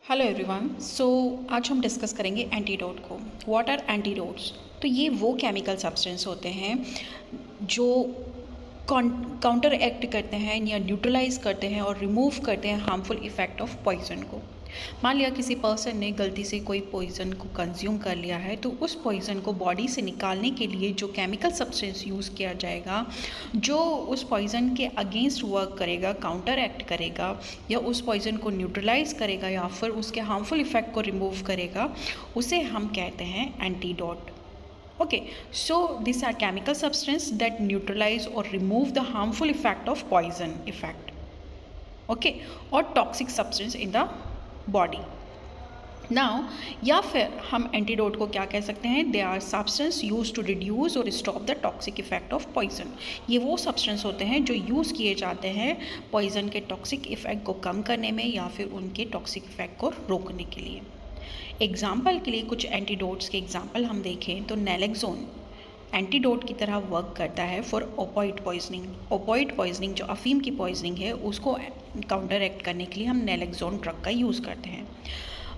Hello everyone. आज हम discuss करेंगे एंटीडोट को। What are antidotes? तो ये वो केमिकल सब्सटेंस होते हैं जो काउंटर एक्ट करते हैं या न्यूट्रलाइज करते हैं और रिमूव करते हैं हार्मफुल इफ़ेक्ट ऑफ पॉइजन को। मान लिया किसी पर्सन ने गलती से कोई पॉइजन को कंज्यूम कर लिया है, तो उस पॉइजन को बॉडी से निकालने के लिए जो केमिकल सब्सटेंस यूज़ किया जाएगा, जो उस पॉइजन के अगेंस्ट वर्क करेगा, काउंटर एक्ट करेगा या उस पॉइजन को न्यूट्रलाइज करेगा या फिर उसके हार्मफुल इफ़ेक्ट को रिमूव करेगा, उसे हम कहते हैं antidote. Okay, so these are chemical substance that neutralize or remove the harmful effect of poison effect, okay, or toxic substance in the body. Now, या फिर हम एंटीडोट को क्या कह सकते हैं? They are substance use to reduce और stop the toxic effect of poison. ये वो सब्सटेंस होते हैं जो यूज़ किए जाते हैं पॉइजन के टॉक्सिक इफेक्ट को कम करने में या फिर उनके टॉक्सिक इफेक्ट को रोकने के लिए। एग्जाम्पल के लिए कुछ एंटीडोट्स के एग्जाम्पल हम देखें तो नैलेक्सोन एंटीडोट की तरह वर्क करता है for opioid poisoning. Opioid poisoning जो अफीम की पॉइजनिंग है, उसको काउंटर एक्ट करने के लिए हम नैलेक्सोन ड्रग का यूज़ करते हैं।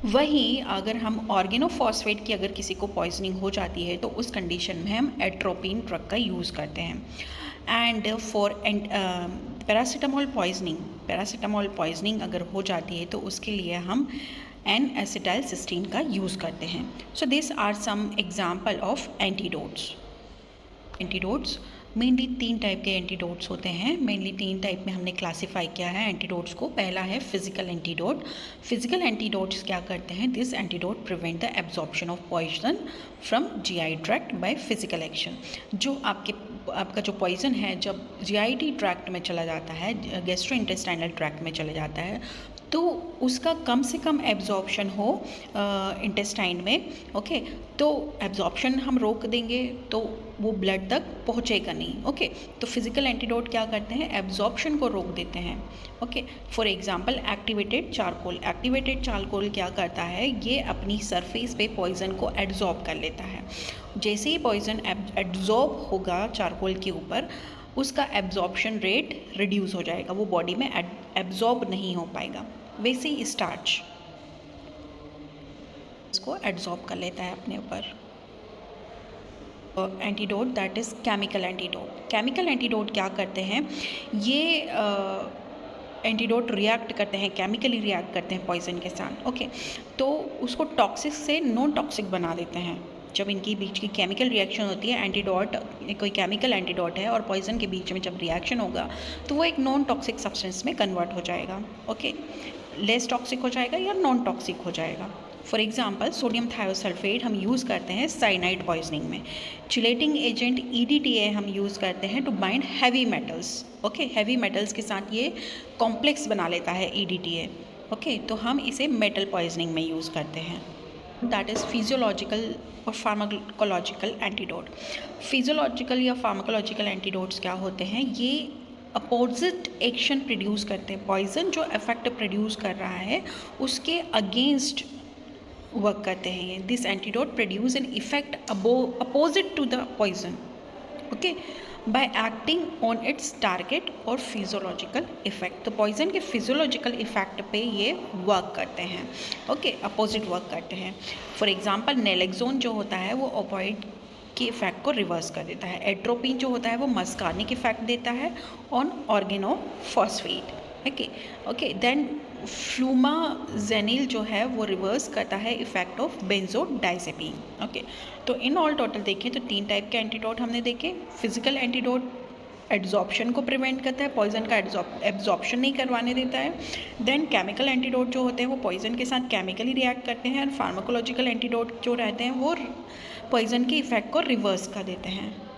वहीं अगर हम ऑर्गेनोफॉस्फेट की अगर किसी को पॉइजनिंग हो जाती है तो उस कंडीशन में हम एट्रोपिन ड्रग का यूज़ करते हैं। एंड फॉर पैरासीटामोल पॉइजनिंग अगर हो जाती है तो उसके लिए हम एन एसिटाइल सिस्टीन का यूज़ करते हैं। So this are some example of antidotes. Mainly 3 type के एंटीडोट्स होते हैं। मेनली 3 टाइप में हमने क्लासीफाई किया है एंटीडोट्स को। पहला है फिजिकल एंटीडोट। फिजिकल एंटीडोट्स क्या करते हैं? This antidote prevent the absorption of poison from GI tract by physical action. जो आपका जो पॉइजन है जब जीआईटी ट्रैक्ट में चला जाता है, गैस्ट्रोइंटेस्टाइनल ट्रैक्ट में चले जाता है, तो उसका कम से कम एब्जॉर्प्शन हो इंटेस्टाइन में। ओके, तो एब्जॉर्प्शन हम रोक देंगे तो वो ब्लड तक पहुँचेगा नहीं। ओके, तो फिजिकल एंटीडोट क्या करते हैं? एब्जॉर्प्शन को रोक देते हैं। Okay, for example activated charcoal. Activated charcoal क्या करता है? ये अपनी सरफेस पे पॉइजन को एब्जॉर्ब कर लेता है। जैसे ही पॉइजन एब्जॉर्ब होगा चारकोल के ऊपर, उसका एब्जॉर्प्शन रेट रिड्यूस हो जाएगा, वो बॉडी में एब्जॉर्ब नहीं हो पाएगा। वैसे ही स्टार्च इसको एब्जॉर्ब कर लेता है अपने ऊपर। Antidote that is chemical antidote. Chemical antidote क्या करते हैं? ये एंटीडोट रिएक्ट करते हैं, केमिकली रिएक्ट करते हैं पॉइजन के साथ। ओके, तो उसको टॉक्सिक से नॉन टॉक्सिक बना देते हैं। जब इनकी बीच की केमिकल रिएक्शन होती है, एंटीडोट कोई केमिकल एंटीडोट है और पॉइजन के बीच में जब रिएक्शन होगा तो वो एक नॉन टॉक्सिक सब्सटेंस में कन्वर्ट हो जाएगा। ओके, लेस टॉक्सिक हो जाएगा या नॉन टॉक्सिक हो जाएगा। फॉर एग्जांपल सोडियम थायोसल्फेट हम यूज़ करते हैं साइनाइड पॉइजनिंग में। चिलेटिंग एजेंट EDTA हम यूज़ करते हैं to bind heavy metals. Okay, heavy metals के साथ ये कॉम्प्लेक्स बना लेता है EDTA। ओके, तो हम इसे मेटल पॉइजनिंग में यूज़ करते हैं। दैट इज़ फिजियोलॉजिकल और फार्माकोलॉजिकल एंटीडोट। फिजियोलॉजिकल या फार्माकोलॉजिकल एंटीडोट्स क्या होते हैं? ये अपोजिट एक्शन प्रोड्यूस करते हैं। पॉइजन जो इफेक्ट प्रोड्यूस कर रहा है उसके अगेंस्ट वर्क करते हैं। ये this antidote produce an effect opposite to the poison, okay, by acting on its target और फिजियोलॉजिकल इफेक्ट। तो पॉइजन के फिजियोलॉजिकल इफेक्ट पे ये वर्क करते हैं। ओके, अपोजिट वर्क करते हैं। फॉर एग्जांपल नैलेक्सोन जो होता है वो ओपॉइड के इफेक्ट को रिवर्स कर देता है। एट्रोपिन जो होता है वो मस्कार्निक इफेक्ट देता है on organophosphate. Okay, then flumazenil जो है वो रिवर्स करता है इफेक्ट ऑफ बेंजोडाइजेपिन। ओके, तो इन ऑल टोटल देखें तो 3 टाइप के एंटीडोट हमने देखे। फिजिकल एंटीडोट एब्जॉर्प्शन को प्रिवेंट करता है, पॉइजन का एब्जॉर्प्शन नहीं करवाने देता है। देन केमिकल एंटीडोट जो होते हैं वो पॉइजन के साथ केमिकली रिएक्ट करते हैं। और फार्माकोलॉजिकल एंटीडोट जो रहते हैं वो पॉइजन के इफेक्ट को रिवर्स कर देते हैं।